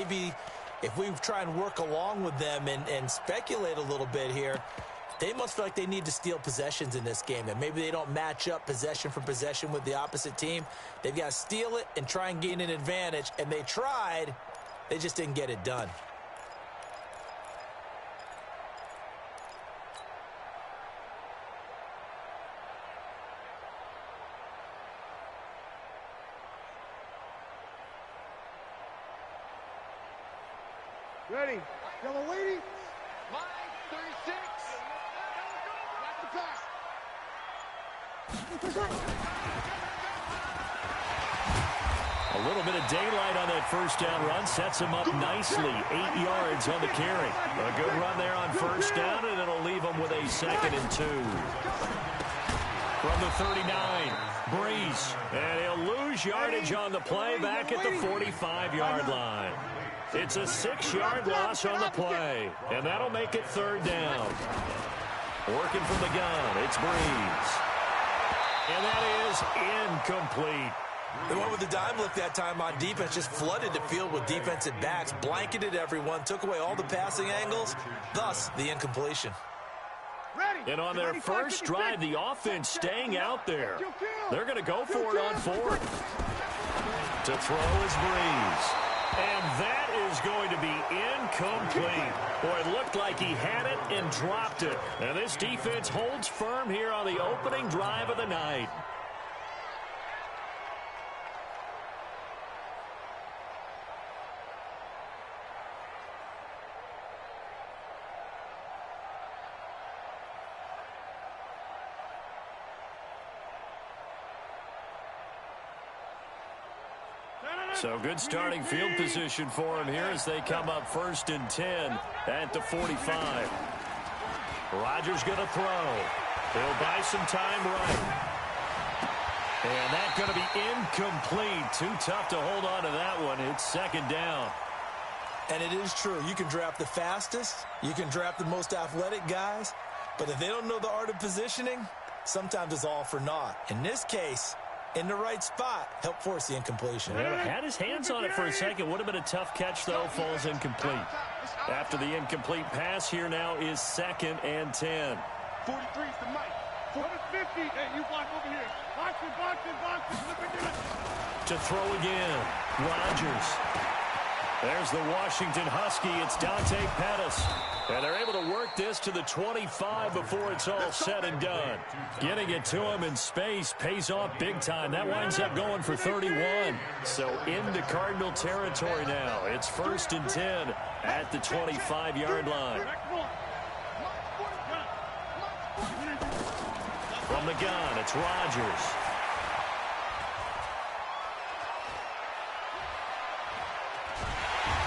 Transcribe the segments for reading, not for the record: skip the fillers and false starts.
maybe if we try and work along with them and speculate a little bit here, they must feel like they need to steal possessions in this game, and maybe they don't match up possession for possession with the opposite team. They've got to steal it and try and gain an advantage, and they tried. They just didn't get it done. Ready. Yellow lady. Line 36. That's the pass. A little bit of daylight on that first down run sets him up nicely. 8 yards on the carry. A good run there on first down, and it'll leave him with a 2nd and 2. From the 39, Breeze. And he'll lose yardage on the play back at the 45-yard line. It's a 6-yard loss on the play, and that'll make it 3rd down. Working from the gun, it's Breeze. And that is incomplete. They went with the dime look that time on defense, just flooded the field with defensive backs, blanketed everyone, took away all the passing angles, thus the incompletion. And on their first drive, the offense staying out there. They're going to go for it on 4th. To throw is Breeze. And that is going to be incomplete. Boy, it looked like he had it and dropped it. And this defense holds firm here on the opening drive of the night. So good starting field position for him here as they come up 1st and 10 at the 45. Rodgers going to throw. He'll buy some time right. And that's going to be incomplete. Too tough to hold on to that one. It's 2nd down. And it is true. You can draft the fastest. You can draft the most athletic guys. But if they don't know the art of positioning, sometimes it's all for naught. In this case, in the right spot, help force the incompletion. Well, had his hands on it for a second. Would have been a tough catch, though. Falls incomplete. After the incomplete pass, here now is 2nd and 10. 43 is the mic. 50. Hey, you block over here. Boxing. To throw again. Rodgers. There's the Washington Husky. It's Dante Pettis. And they're able to work this to the 25 before it's all said and done. Getting it to him in space pays off big time. That winds up going for 31. So into Cardinal territory now. It's 1st and 10 at the 25-yard line. From the gun, it's Rodgers.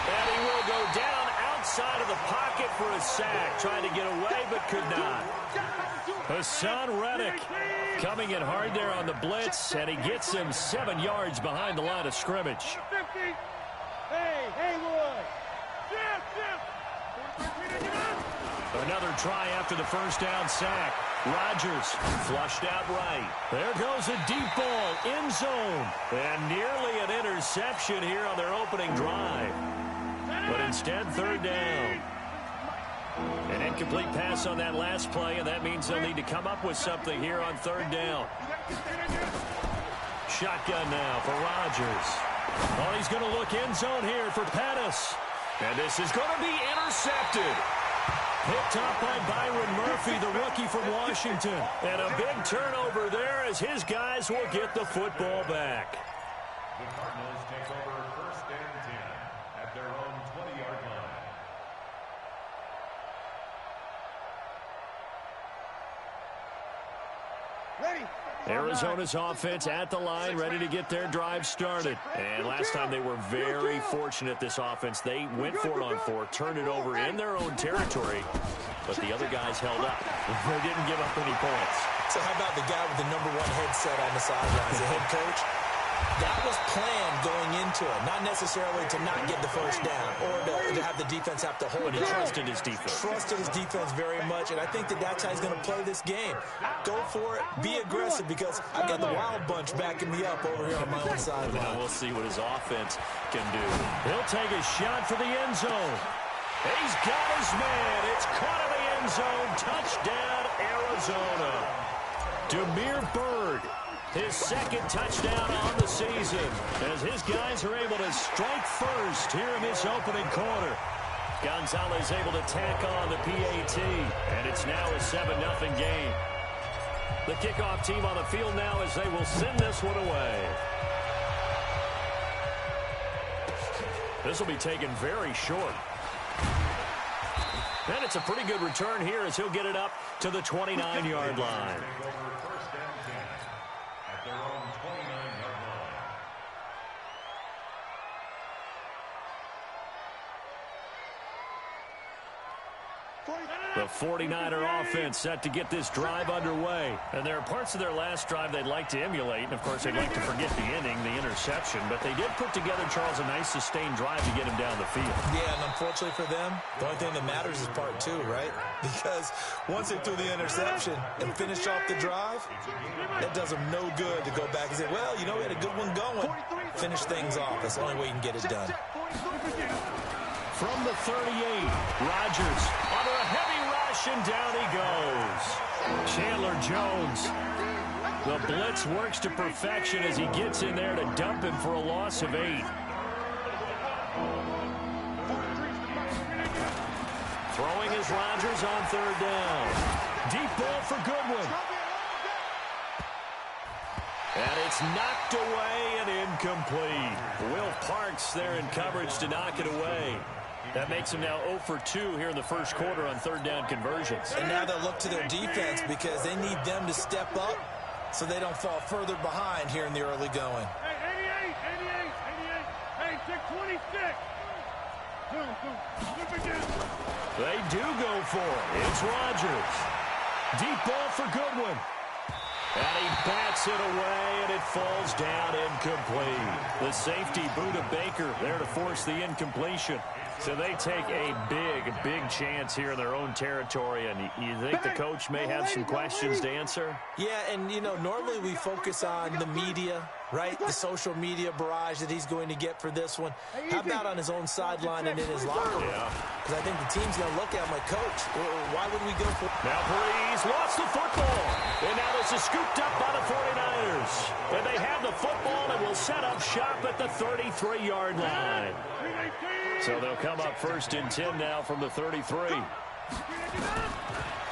And he will go down outside of the pocket for a sack. Trying to get away, but could not. Hassan Reddick coming in hard there on the blitz, and he gets him 7 yards behind the line of scrimmage. Another try after the first down sack. Rodgers flushed out right. There goes a deep ball, end zone. And nearly an interception here on their opening drive. But instead, 3rd down. An incomplete pass on that last play, and that means they'll need to come up with something here on 3rd down. Shotgun now for Rodgers. Oh, he's going to look end zone here for Pettis. And this is going to be intercepted. Picked up by Byron Murphy, the rookie from Washington. And a big turnover there as his guys will get the football back. The Cardinals take over 1st and 10 at their own 20-yard line. Ready. Arizona's offense at the line, ready to get their drive started. And last time they were very fortunate, this offense. They went for it on 4, turned it over in their own territory, but the other guys held up. They didn't give up any points. So how about the guy with the #1 headset on the sidelines, the head coach? That was planned going into it, not necessarily to not get the first down or to have the defense have to hold it. He trusted his defense. Trusted his defense very much, and I think that's how he's going to play this game. Go for it, be aggressive, because I got the Wild Bunch backing me up over here on my own sideline. Now we'll see what his offense can do. He'll take a shot for the end zone. He's got his man. It's caught in the end zone. Touchdown, Arizona. Damiere Byrd, his second touchdown on the season, as his guys are able to strike first here in this opening quarter. Gonzalez able to tack on the PAT, and it's now a 7-0 game. The kickoff team on the field now as they will send this one away. This will be taken very short. And it's a pretty good return here as he'll get it up to the 29-yard line. The 49er offense set to get this drive underway. And there are parts of their last drive they'd like to emulate. And, of course, they'd like to forget the inning, the interception. But they did put together, Charles, a nice sustained drive to get him down the field. Yeah, and unfortunately for them, the only thing that matters is part two, right? Because once they threw the interception and finished off the drive, it does them no good to go back and say, well, you know, we had a good one going. Finish things off. That's the only way you can get it done. From the 38, Rodgers under a heavy rush, and down he goes. Chandler Jones. The blitz works to perfection as he gets in there to dump him for a loss of 8. Throwing is Rodgers on third down. Deep ball for Goodwin. And it's knocked away and incomplete. Will Parks there in coverage to knock it away. That makes him now 0 for 2 here in the first quarter on third down conversions. And now they'll look to their defense because they need them to step up so they don't fall further behind here in the early going. Hey, 88. Hey, take 26. They do go for it. It's Rodgers. Deep ball for Goodwin. And he bats it away, and it falls down incomplete. The safety, Buda Baker, there to force the incompletion. So they take a big chance here in their own territory. And you think the coach may have some questions to answer? Yeah, and, you know, normally we focus on the media, right? The social media barrage that he's going to get for this one. How about on his own sideline and in his locker room? Because I think the team's going to look at him like, Coach, why would we go for it? Now Breeze lost the football. And now this is scooped up by the 49ers. And they have the football and will set up shop at the 33-yard line. So they'll come up first and 10 now from the 33.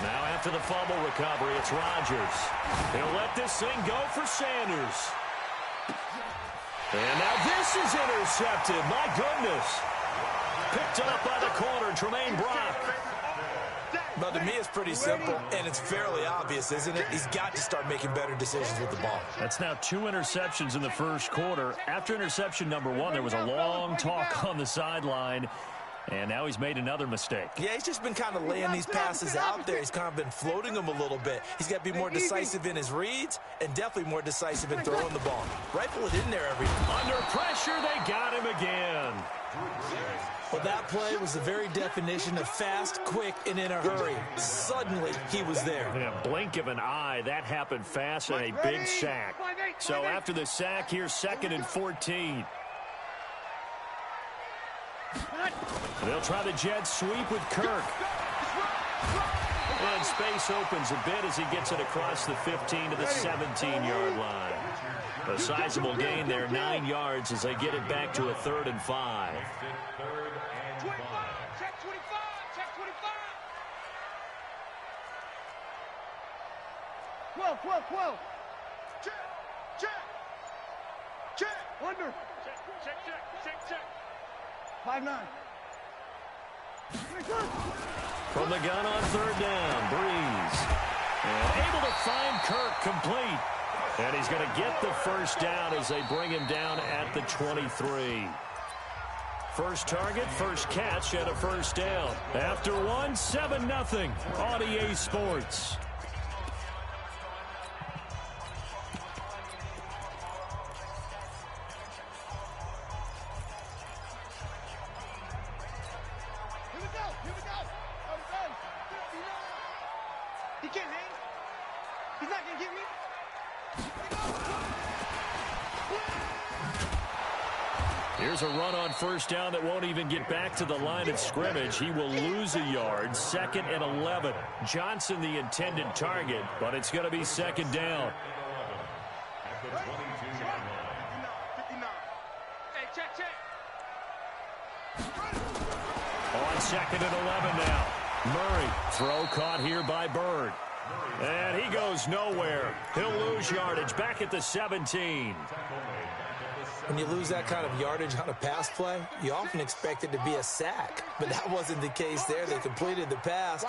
Now after the fumble recovery, it's Rodgers. He'll let this thing go for Sanders. And now this is intercepted. My goodness. Picked up by the corner, Tremaine Brock. But to me, it's pretty simple, and it's fairly obvious, isn't it? He's got to start making better decisions with the ball. That's now 2 interceptions in the first quarter. After interception number 1, there was a long talk on the sideline, and now he's made another mistake. Yeah, he's just been kind of laying these passes out there. He's kind of been floating them a little bit. He's got to be more decisive in his reads and definitely more decisive in throwing the ball. Rifle it in there every time. Under pressure, they got him again. Well, that play was the very definition of fast, quick, and in a hurry. Suddenly, he was there. In a blink of an eye, that happened fast and a big sack. So after the sack, here's 2nd and 14. They'll try the jet sweep with Kirk. And space opens a bit as he gets it across the 15 to the 17-yard line. A sizable gain there, 9 yards as they get it back to a 3rd and 5. Check 25. Check 25. 12. Check. Under. Check. 5-9. From the gun on 3rd down, Breeze. And able to find Kirk complete. And he's going to get the first down as they bring him down at the 23. First target, first catch, and a first down. After 1, 7-0 on EA Sports. He can't hang. He's not going to get me. Here's a run on first down that won't even get back to the line of scrimmage. He will lose a yard. 2nd and 11. Johnson the intended target, but it's going to be 2nd down. At the 22-yard line. Hey, check. On 2nd and 11 now. Murray, throw caught here by Bird. And he goes nowhere. He'll lose yardage back at the 17. When you lose that kind of yardage on a pass play, you often expect it to be a sack. But that wasn't the case there. They completed the pass.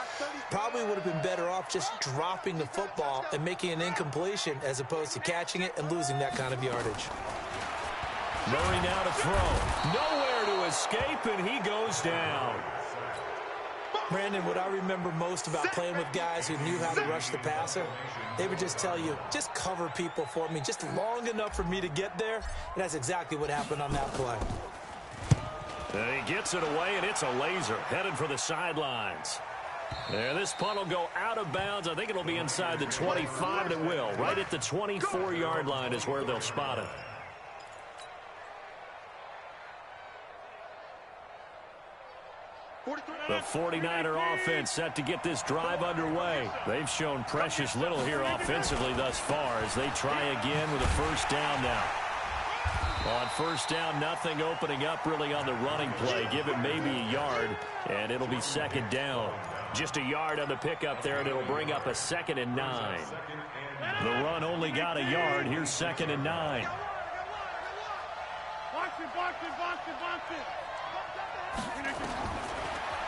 Probably would have been better off just dropping the football and making an incompletion as opposed to catching it and losing that kind of yardage. Murray now to throw. Nowhere to escape, and he goes down. Brandon, what I remember most about playing with guys who knew how to rush the passer, they would just tell you, just cover people for me, just long enough for me to get there. And that's exactly what happened on that play. And he gets it away, and it's a laser headed for the sidelines. And this punt will go out of bounds. I think it'll be inside the 25, and it will. Right at the 24-yard line is where they'll spot it. The 49er offense set to get this drive underway. They've shown precious little here offensively thus far as they try again with a first down now. On first down, nothing opening up really on the running play. Give it maybe a yard, and it'll be 2nd down. Just a yard on the pickup there, and it'll bring up a 2nd and 9. The run only got a yard. Here's 2nd and 9. Box it.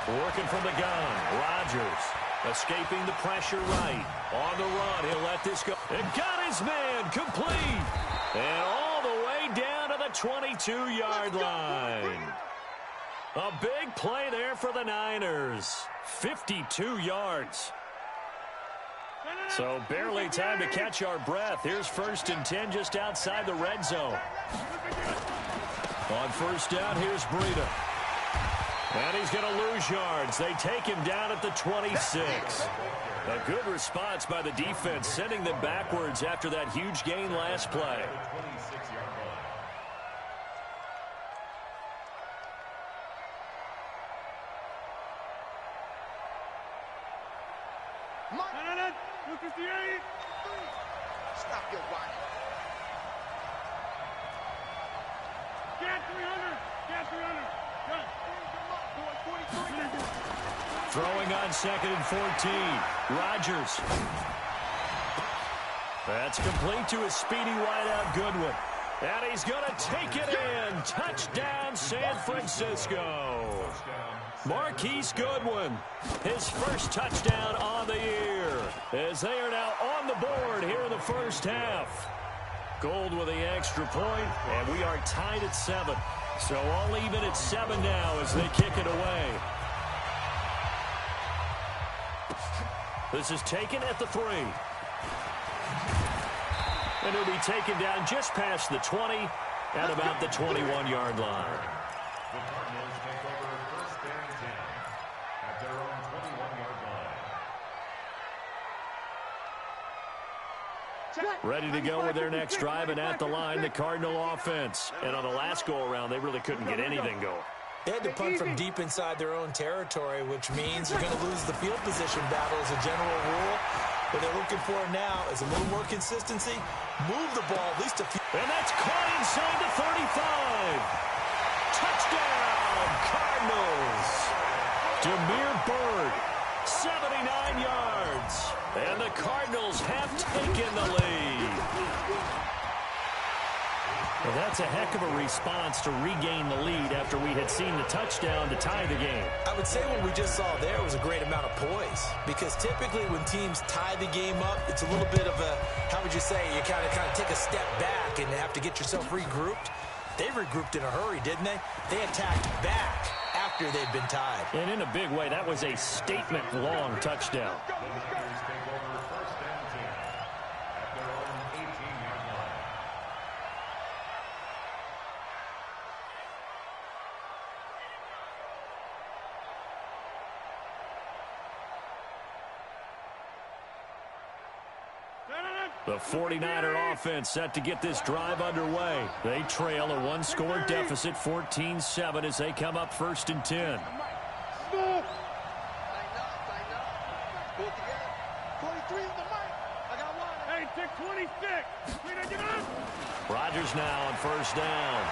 Working from the gun, Rodgers escaping the pressure right. On the run, he'll let this go. And got his man complete. And all the way down to the 22-yard line. A big play there for the Niners. 52 yards. So barely time to catch our breath. Here's 1st and 10 just outside the red zone. On first down, here's Breida. And he's going to lose yards. They take him down at the 26. A good response by the defense, sending them backwards after that huge gain last play. Stop your whining. Get 300. Run. Throwing on 2nd and 14. Rodgers. That's complete to his speedy wideout Goodwin. And he's going to take it in. Touchdown, San Francisco. Marquise Goodwin, his first touchdown on the year, as they are now on the board here in the first half. Gold with the extra point, and we are tied at 7. So all even at 7 now as they kick it away. This is taken at the 3. And it'll be taken down just past the 20 at about the 21-yard line. The Cardinals take over 1st and 10 at their own 21-yard line. Ready to go with their next drive, and at the line, the Cardinal offense. And on the last go-around, they really couldn't get anything going. They had to punt from deep inside their own territory, which means you're going to lose the field position battle as a general rule. What they're looking for now is a little more consistency. Move the ball at least a few. And that's caught inside the 35. Touchdown, Cardinals. Damiere Byrd, 79 yards. And the Cardinals have taken the lead. Well, that's a heck of a response to regain the lead after we had seen the touchdown to tie the game. I would say what we just saw there was a great amount of poise, because typically when teams tie the game up, it's a little bit of a, how would you say, you kind of take a step back and have to get yourself regrouped. They regrouped in a hurry, didn't they? They attacked back after they'd been tied. And in a big way, that was a statement-long touchdown. The 49er offense set to get this drive underway. They trail a one-score deficit, 14-7, as they come up 1st and 10. Hey, take 26. Rodgers now on 1st down.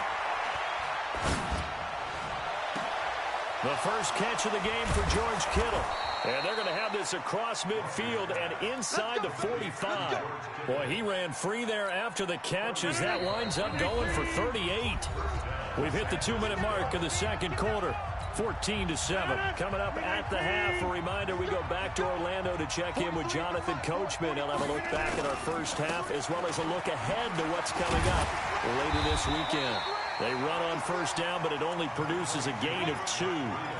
The first catch of the game for George Kittle. And they're going to have this across midfield and inside the 45. Boy, he ran free there after the catch as that winds up going for 38. We've hit the 2-minute mark of the second quarter. 14-7. Coming up at the half, a reminder, we go back to Orlando to check in with Jonathan Coachman. He'll have a look back at our first half as well as a look ahead to what's coming up later this weekend. They run on 1st down, but it only produces a gain of 2.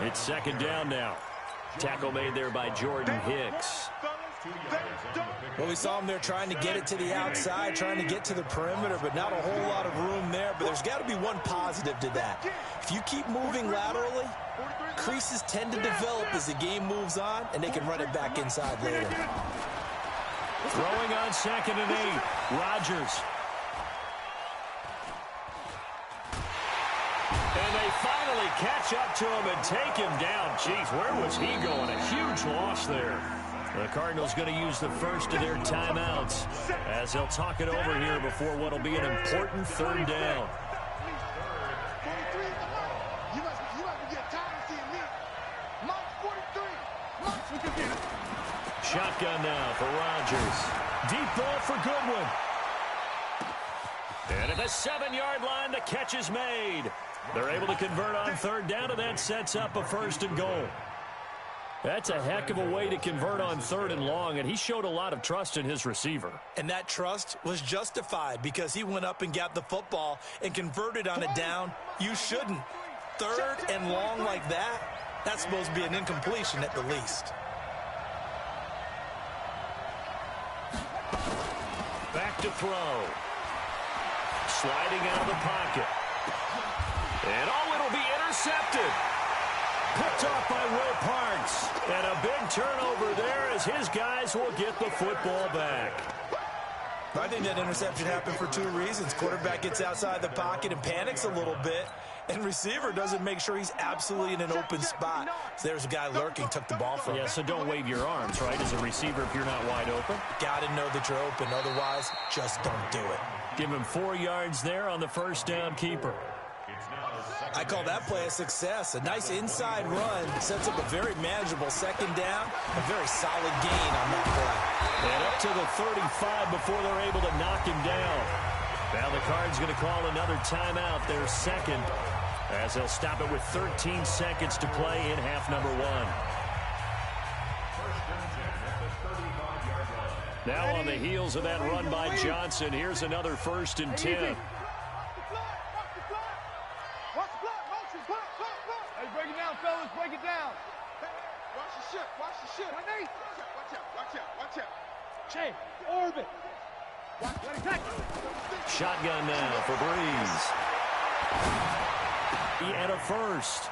It's 2nd down now. Tackle made there by Jordan Hicks. Well, we saw him there trying to get it to the outside, trying to get to the perimeter, but not a whole lot of room there. But there's got to be one positive to that. If you keep moving laterally, creases tend to develop as the game moves on, and they can run it back inside later. Throwing on 2nd and 8, Rodgers. And they finally catch up to him and take him down. Jeez, where was he going? A huge loss there. The Cardinals going to use the first of their timeouts as they'll talk it over here before what will be an important 3rd down. Shotgun now for Rodgers. Deep ball for Goodwin. And at the 7-yard line, the catch is made. They're able to convert on 3rd down, and that sets up a 1st and goal. That's a heck of a way to convert on 3rd and long, and he showed a lot of trust in his receiver. And that trust was justified because he went up and got the football and converted on a down. You shouldn't. 3rd and long like that, that's supposed to be an incompletion at the least. Back to throw. Sliding out of the pocket. And it'll be intercepted. Picked off by Will Parks. And a big turnover there as his guys will get the football back. I think that interception happened for 2 reasons. Quarterback gets outside the pocket and panics a little bit, and receiver doesn't make sure he's absolutely in an open spot. So there's a guy lurking, took the ball from him. Yeah, so don't wave your arms, right, as a receiver if you're not wide open. Got to know that you're open. Otherwise, just don't do it. Give him 4 yards there on the 1st down keeper. I call that play a success. A nice inside run sets up a very manageable 2nd down. A very solid gain on that play. And up to the 35 before they're able to knock him down. Now the Cards going to call another timeout, their 2nd, as they'll stop it with 13 seconds to play in half number 1. Now on the heels of that run by Johnson, here's another 1st and 10. Hey, break it down, fellas. Break it down. Watch the ship. Watch the ship. Watch out. Watch out. Watch out. Che, orbit. Shotgun now for Breeze. And a 1st.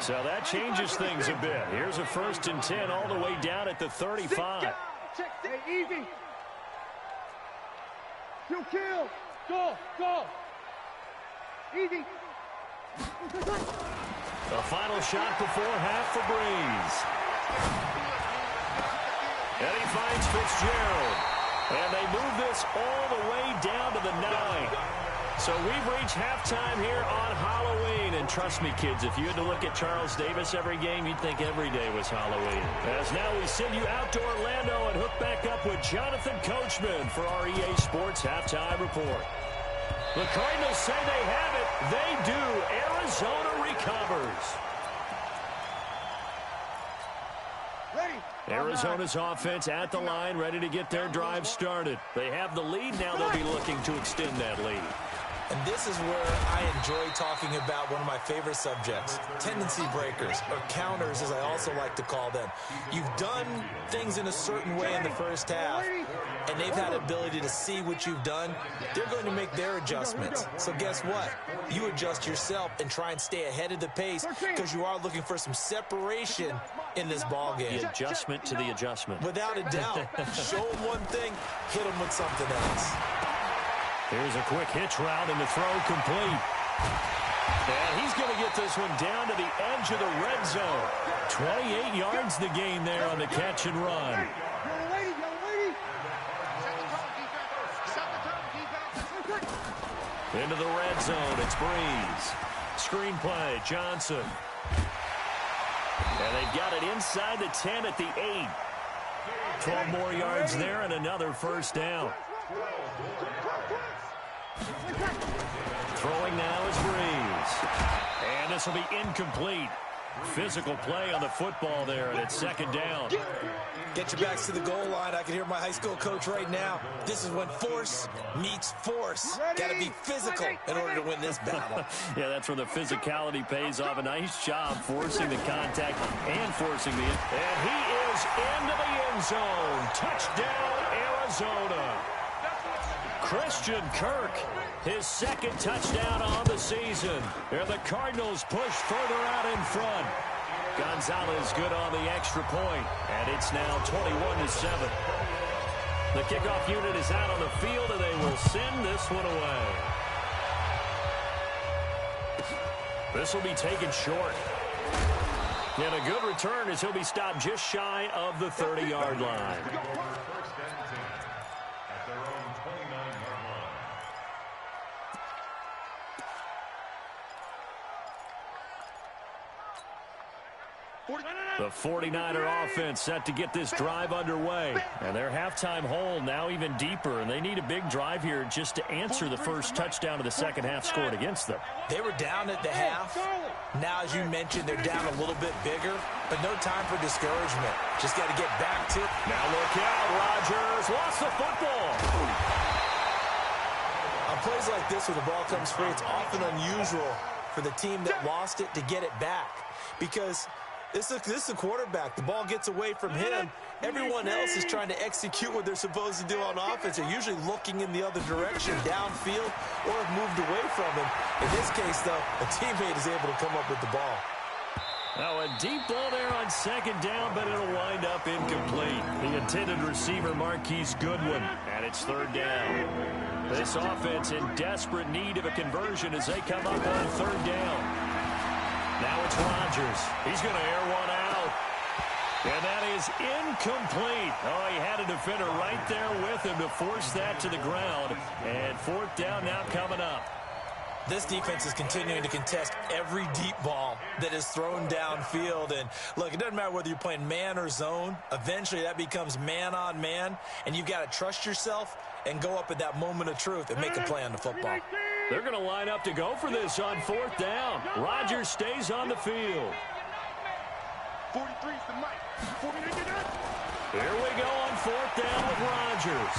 So that changes things a bit. Here's a 1st and 10 all the way down at the 35. Hey, easy. Kill. Go. Easy. The final shot before half for Breeze. And he finds Fitzgerald. And they move this all the way down to the 9. So we've reached halftime here on Halloween. And trust me, kids, if you had to look at Charles Davis every game, you'd think every day was Halloween. As now we send you out to Orlando and hook back up with Jonathan Coachman for our EA Sports Halftime Report. The Cardinals say they have it. They do. Arizona recovers. Arizona's offense at the line, ready to get their drive started. They have the lead. Now they'll be looking to extend that lead. And this is where I enjoy talking about one of my favorite subjects, tendency breakers, or counters as I also like to call them. You've done things in a certain way in the first half, and they've had ability to see what you've done. They're going to make their adjustments. So guess what? You adjust yourself and try and stay ahead of the pace because you are looking for some separation in this ball game. The adjustment to the adjustment. Without a doubt. Show him one thing, hit him with something else. Here's a quick hitch route, and the throw complete. And he's going to get this one down to the edge of the red zone. 28 yards the gain there on the catch and run. Into the red zone, it's Breeze. Screen play, Johnson. And they've got it inside the 10 at the 8. 12 more yards there and another first down. Throwing now is Breeze. And this will be incomplete. Physical play on the football there, and it's second down. Get your backs to the goal line. I can hear my high school coach right now. This is when force meets force. Got to be physical in order to win this battle. Yeah, that's where the physicality pays off. A nice job forcing the contact and forcing the... And he is into the end zone. Touchdown, Arizona. Christian Kirk, his second touchdown on the season. And the Cardinals push further out in front. Gonzalez good on the extra point, and it's now 21-7. The kickoff unit is out on the field, and they will send this one away. This will be taken short. And a good return as he'll be stopped just shy of the 30-yard line. The 49er offense set to get this drive underway. And their halftime hole now even deeper, and they need a big drive here just to answer the first touchdown of the second half scored against them. They were down at the half. Now, as you mentioned, they're down a little bit bigger, but no time for discouragement. Just got to get back to it. Now look out, Rodgers lost the football. On plays like this where the ball comes free, it's often unusual for the team that lost it to get it back, because this is a quarterback. The ball gets away from him. Everyone else is trying to execute what they're supposed to do on offense. They're usually looking in the other direction, downfield, or have moved away from him. In this case, though, a teammate is able to come up with the ball. Now a deep ball there on second down, but it'll wind up incomplete. The intended receiver, Marquise Goodwin, and it's third down. This offense in desperate need of a conversion as they come up on third down. Now it's Rodgers. He's going to air one out. And that is incomplete. Oh, he had a defender right there with him to force that to the ground. And fourth down now coming up. This defense is continuing to contest every deep ball that is thrown downfield. And look, it doesn't matter whether you're playing man or zone. Eventually that becomes man on man. And you've got to trust yourself and go up at that moment of truth and make a play on the football. They're going to line up to go for this on fourth down. Rodgers stays on the field. 43 is the mic. Here we go on fourth down with Rodgers.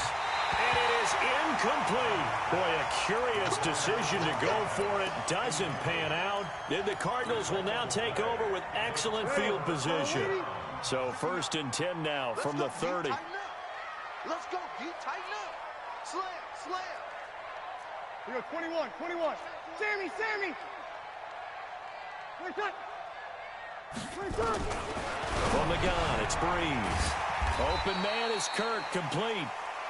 And it is incomplete. Boy, a curious decision to go for it. Doesn't pan out. And the Cardinals will now take over with excellent field position. So first and 10 now from the 30. Let's go, D. Tighten up. Slam, slam. We go 21. Sammy. From the gun, it's Breeze. Open man is Kirk, complete.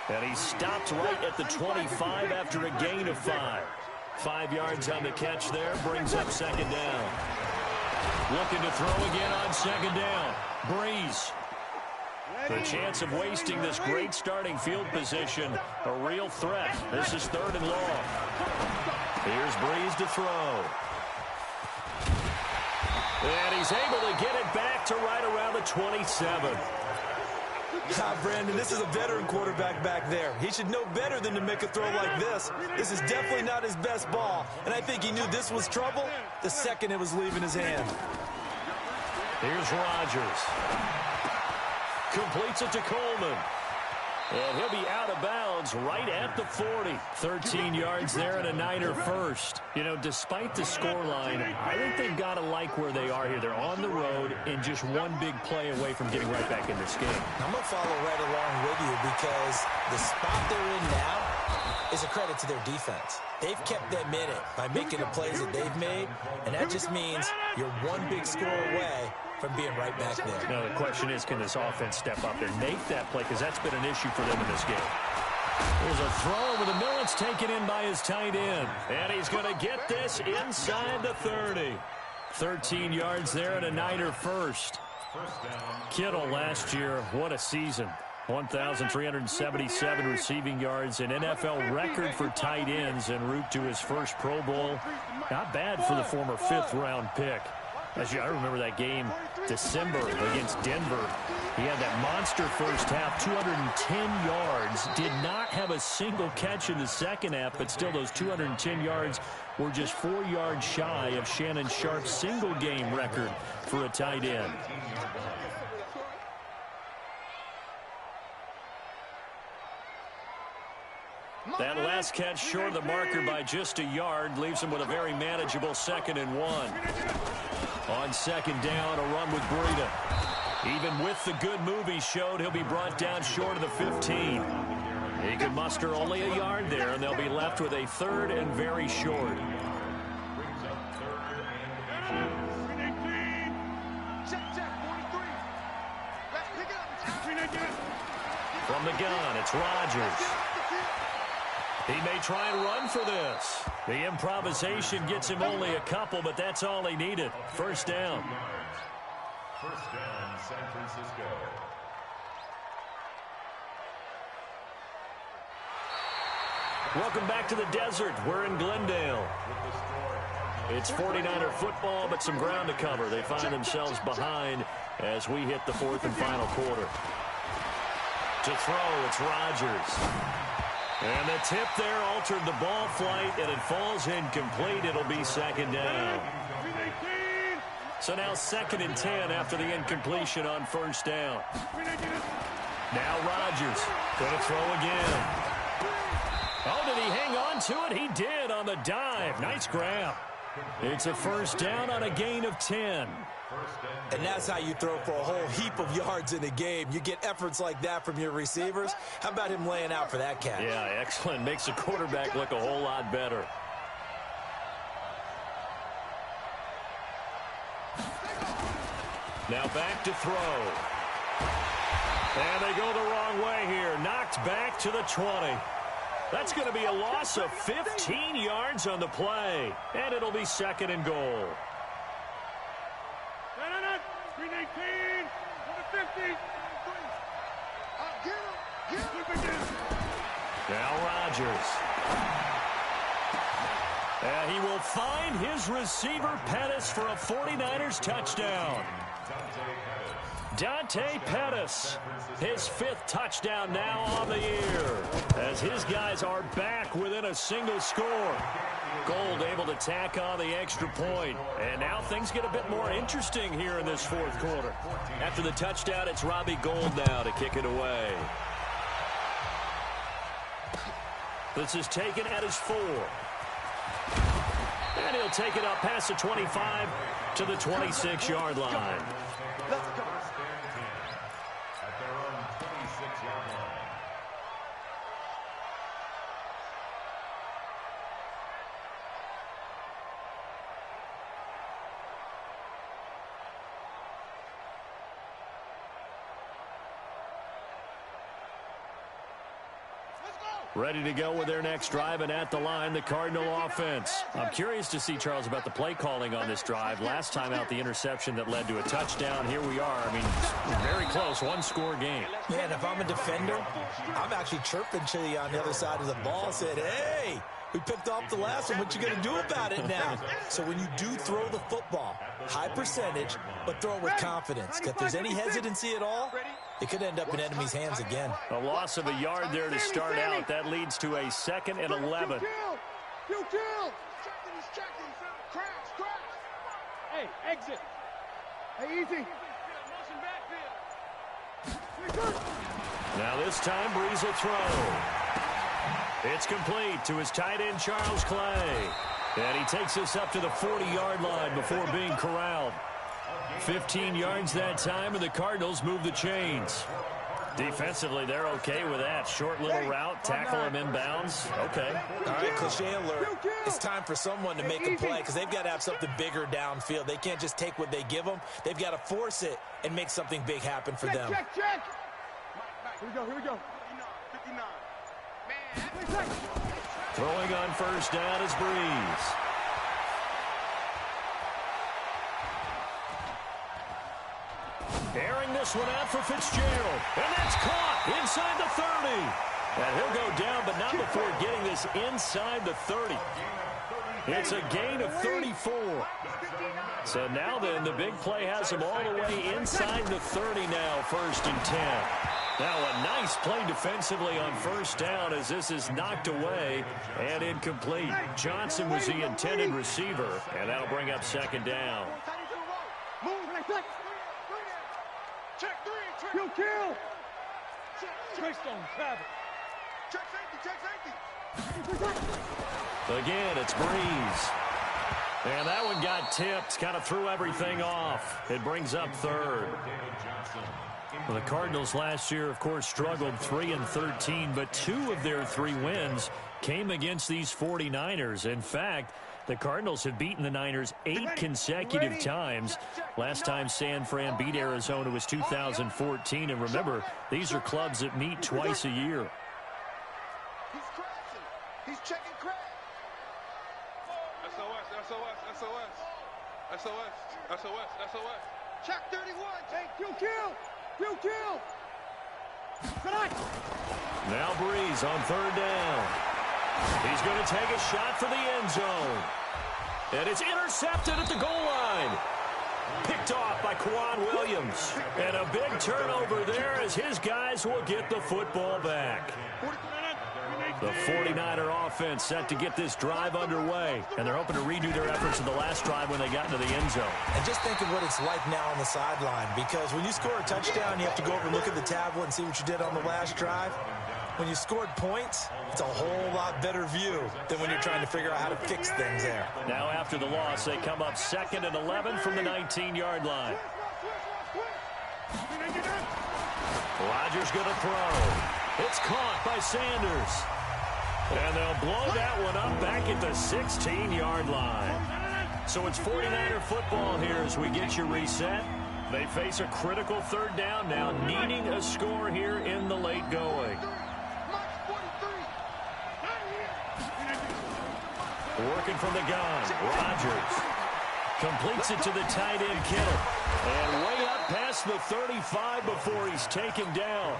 And he stopped right at the 25 after a gain of 5. 5 yards on the catch there, brings up second down. Looking to throw again on second down. Breeze. The chance of wasting this great starting field position, a real threat. This is third and long. Here's Breeze to throw. And he's able to get it back to right around the 27. Brandon, this is a veteran quarterback back there. He should know better than to make a throw like this. This is definitely not his best ball, and I think he knew this was trouble the second it was leaving his hand. Here's Rodgers. Completes it to Coleman. And he'll be out of bounds right at the 40. 13 yards there and a Niner first. You know, despite the scoreline, I think they've got to like where they are here. They're on the road and just one big play away from getting right back in this game. I'm going to follow right along with you because the spot they're in now, is a credit to their defense. They've kept them in it by making the plays that they've made, and that just means you're one big score away from being right back there. Now, the question is, can this offense step up and make that play? Because that's been an issue for them in this game. There's a throw over the middle. It's taken in by his tight end. And he's going to get this inside the 30. 13 yards there and a Niner first. Kittle last year, what a season. 1,377 receiving yards, an NFL record for tight ends en route to his first Pro Bowl. Not bad for the former fifth-round pick. I remember that game, December against Denver. He had that monster first half, 210 yards. Did not have a single catch in the second half, but still those 210 yards were just 4 yards shy of Shannon Sharpe's single-game record for a tight end. That last catch short of the marker by just a yard leaves him with a very manageable 2nd and 1. On 2nd down, a run with Breida. Even with the good move he showed, he'll be brought down short of the 15. He can muster only a yard there, and they'll be left with a 3rd and very short. From the gun, it's Rodgers. He may try and run for this. The improvisation gets him only a couple, but that's all he needed. First down. First down, San Francisco. Welcome back to the desert. We're in Glendale. It's 49er football, but some ground to cover. They find themselves behind as we hit the 4th and final quarter. To throw, it's Rodgers. And the tip there altered the ball flight, and it falls incomplete. It'll be 2nd down. So now 2nd and 10 after the incompletion on first down. Now Rodgers going to throw again. Oh, did he hang on to it? He did on the dive. Nice grab. It's a first down on a gain of 10. And that's how you throw for a whole heap of yards in a game. You get efforts like that from your receivers. How about him laying out for that catch? Yeah, excellent. Makes the quarterback look a whole lot better. Now back to throw. And they go the wrong way here. Knocked back to the 20. That's going to be a loss of 15 yards on the play. And it'll be 2nd and goal. 319, 150. Now Rodgers. And he will find his receiver Pettis for a 49ers touchdown. Dante Pettis, his 5th touchdown now on the year, as his guys are back within a single score. Gold able to tack on the extra point. And now things get a bit more interesting here in this 4th quarter. After the touchdown, it's Robbie Gould now to kick it away. This is taken at his 4. And he'll take it up past the 25 to the 26-yard line. Let's go. At their own 26-yard line. Ready to go with their next drive, and at the line, the Cardinal offense. I'm curious to see, Charles, about the play calling on this drive. Last time out, the interception that led to a touchdown. Here we are. I mean, very close, 1-score game. Yeah, and if I'm a defender, I'm actually chirping to you on the other side of the ball, said, hey, we picked off the last one. What you going to do about it now? So when you do throw the football, high percentage, but throw it with confidence. If there's any hesitancy at all, it could end up in enemy's hands again. A loss of a yard there to start out. That leads to a 2nd and 11. Hey, exit. Hey, easy. Now this time, Breeze will throw. It's complete to his tight end, Charles Clay. And he takes us up to the 40-yard line before being corralled. 15 yards that time, and the Cardinals move the chains. Defensively, they're okay with that. Short little route, tackle him inbounds. Okay. All right, cliche alert. It's time for someone to make a play because they've got to have something bigger downfield. They can't just take what they give them. They've got to force it and make something big happen for them. Check. Here we go. 59. Throwing on first down is Breeze. Airing this one out for Fitzgerald. And that's caught inside the 30. And he'll go down, but not before getting this inside the 30. It's a gain of 34. So now then, the big play has him all the way inside the 30 now, 1st and 10. Now a nice play defensively on first down as this is knocked away and incomplete. Johnson was the intended receiver, and that'll bring up 2nd down. Kill. Touchdown, Travis. Check safety. Again, it's Breeze. And that one got tipped, kind of threw everything off. It brings up 3rd. Well, the Cardinals last year, of course, struggled 3-13, but 2 of their 3 wins came against these 49ers. In fact, the Cardinals have beaten the Niners 8 consecutive times. Last time San Fran beat Arizona was 2014. And remember, these are clubs that meet twice a year. He's crashing. He's checking crash. SOS. Check 31. Hey, kill. Now Breeze on 3rd down. He's going to take a shot for the end zone. And it's intercepted at the goal line. Picked off by Quan Williams. And a big turnover there as his guys will get the football back. The 49er offense set to get this drive underway. And they're hoping to redo their efforts in the last drive when they got into the end zone. And just think of what it's like now on the sideline, because when you score a touchdown, you have to go over and look at the tablet and see what you did on the last drive. When you scored points, it's a whole lot better view than when you're trying to figure out how to fix things there. Now after the loss, they come up 2nd and 11 from the 19-yard line. Rodgers going to throw. It's caught by Sanders. And they'll blow that one up back at the 16-yard line. So it's 49er football here as we get you reset. They face a critical 3rd down now, needing a score here in the late going. Working from the gun, Rodgers completes it to the tight end, Kittle. And way up past the 35 before he's taken down.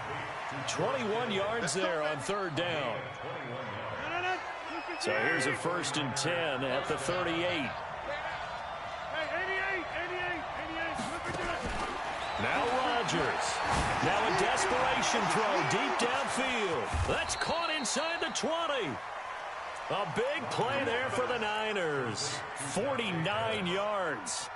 21 yards there on 3rd down. So here's a 1st and 10 at the 38. Now Rodgers. Now a desperation throw deep downfield. That's caught inside the 20. A big play there for the Niners. 49 yards.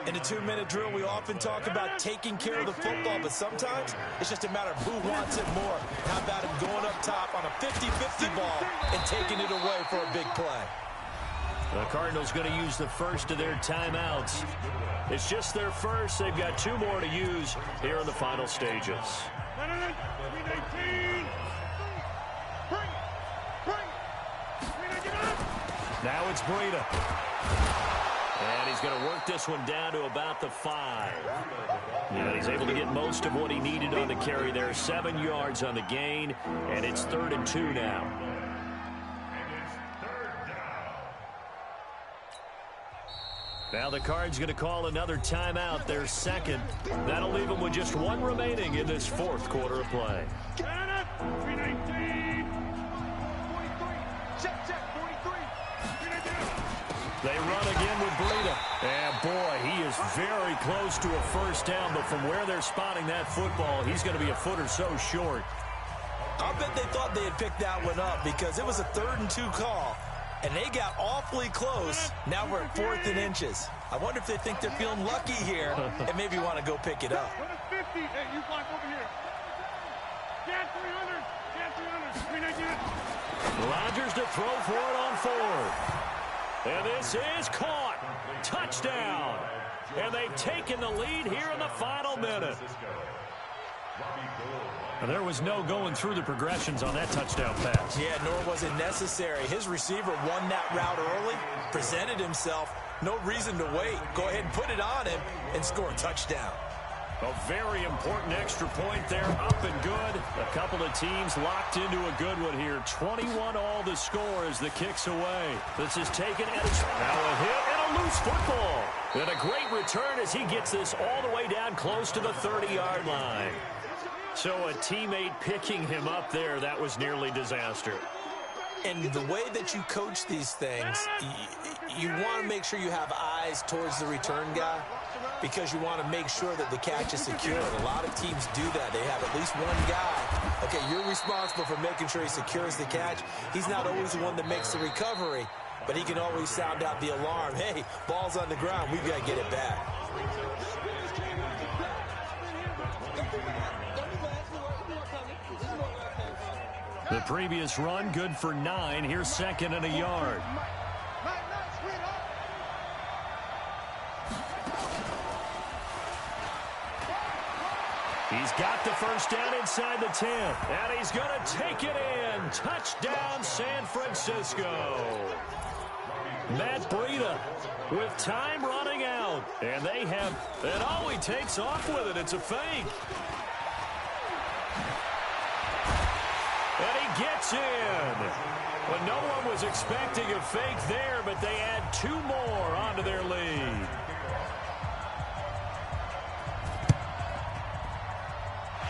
In a 2-minute drill, we often talk about taking care of the football, but sometimes it's just a matter of who wants it more. How about him going up top on a 50-50 ball and taking it away for a big play? The Cardinals going to use the first of their timeouts. It's just their first. They've got 2 more to use here in the final stages. Now it's Breida. And he's going to work this one down to about the 5. And he's able to get most of what he needed on the carry there. 7 yards on the gain, and it's 3rd and 2 now. Now the Cards going to call another timeout, their 2nd. That'll leave them with just 1 remaining in this 4th quarter of play. They run again with Breida. And boy, he is very close to a 1st down, but from where they're spotting that football, he's going to be a foot or so short. I'll bet they thought they had picked that one up because it was a 3rd and 2 call, and they got awfully close. Now we're at 4th and inches. I wonder if they think they're feeling lucky here and maybe want to go pick it up. 50. Hey, you block over here. Get 300. Rodgers to throw for it on 4th. And this is caught. Touchdown. And they've taken the lead here in the final minute. There was no going through the progressions on that touchdown pass. Yeah, nor was it necessary. His receiver won that route early, presented himself. No reason to wait. Go ahead and put it on him and score a touchdown. A very important extra point there, up and good. A couple of teams locked into a good one here. 21 all the score as the kick's away. This is taken at now a hit and a loose football. And a great return as he gets this all the way down close to the 30-yard line. So a teammate picking him up there, that was nearly disaster. And the way that you coach these things, you want to make sure you have eyes towards the return guy because you want to make sure that the catch is secure. A lot of teams do that. They have at least one guy. Okay, you're responsible for making sure he secures the catch. He's not always the one that makes the recovery, but he can always sound out the alarm. Hey, ball's on the ground. We've got to get it back. The previous run, good for 9. Here's second and a yard. He's got the first down inside the 10. And he's going to take it in. Touchdown, San Francisco. Matt Breida with time running out. And they have, and oh, he takes off with it. It's a fake. And he gets in. Well, no one was expecting a fake there, but they add 2 more onto their lead.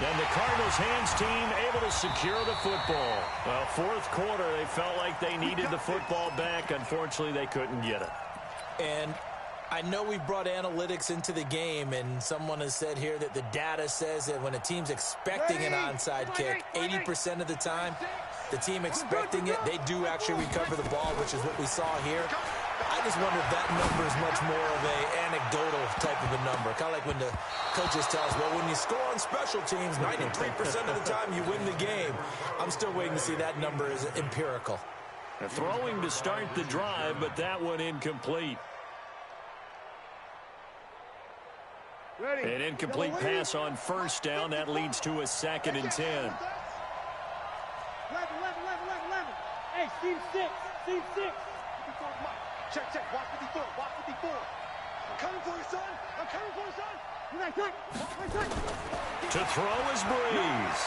And the Cardinals' hands team able to secure the football. Well, fourth quarter, they felt like they needed the football back. Unfortunately, they couldn't get it. And I know we brought analytics into the game, and someone has said here that the data says that when a team's expecting an onside kick, 80% of the time, the team expecting it, they do actually recover the ball, which is what we saw here. I just wonder if that number is much more of an anecdotal type of a number. Kind of like when the coaches tell us, well, when you score on special teams, 93% of the time you win the game. I'm still waiting to see that number is empirical. Throwing to start the drive, but that one incomplete. An incomplete pass on first down. That leads to a 2nd and 10. 11. Hey, team 6. Team 6. Check. Watch 54. Watch 54. I'm coming for you, son. I'm coming for you, son. To throw is Breeze.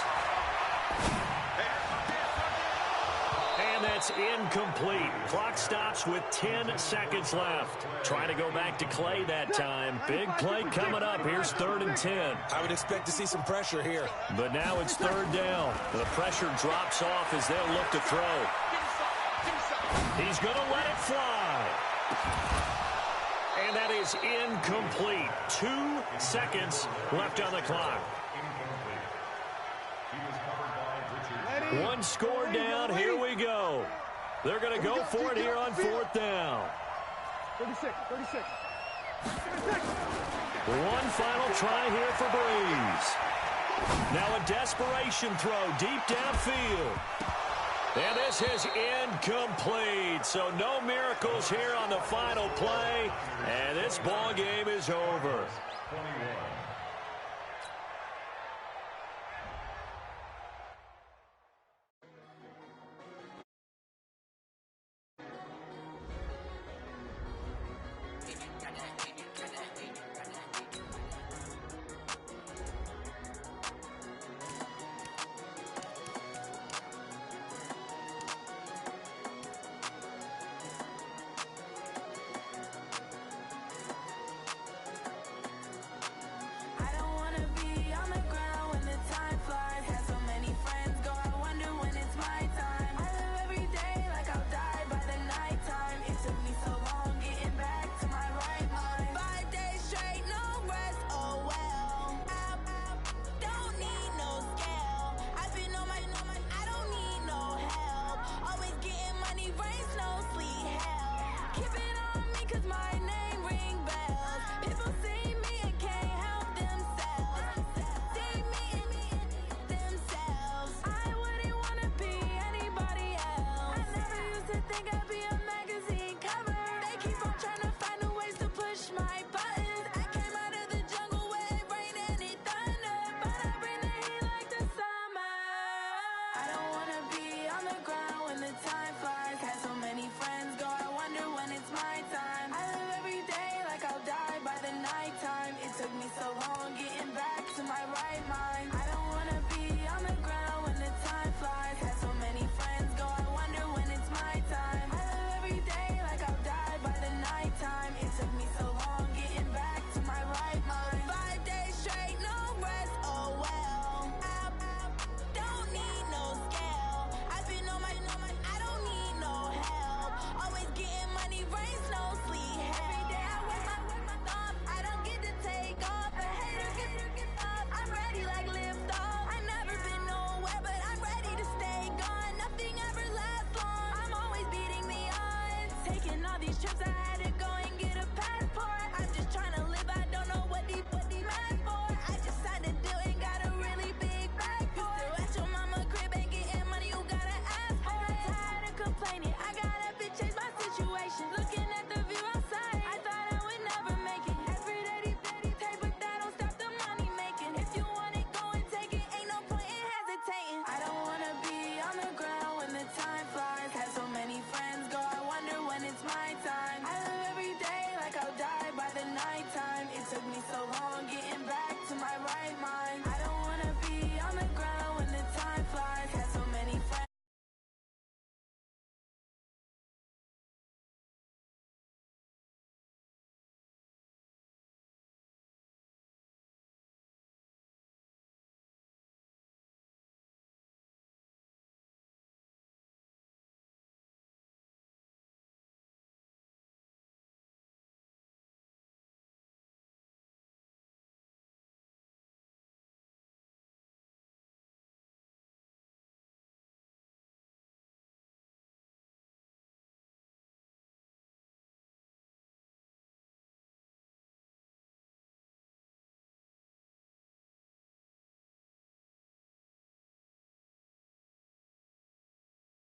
And that's incomplete. Clock stops with 10 seconds left. Trying to go back to Clay that time. Big play coming up. Here's 3rd and 10. I would expect to see some pressure here. But now it's 3rd down. The pressure drops off as they'll look to throw. He's going to let it fly. And that is incomplete. 2 seconds left on the clock. 1 score down. Here we go. They're going to go for it here on 4th down. 36. 1 final try here for Breeze. Now a desperation throw deep downfield. And this is incomplete. So no miracles here on the final play. And this ball game is over.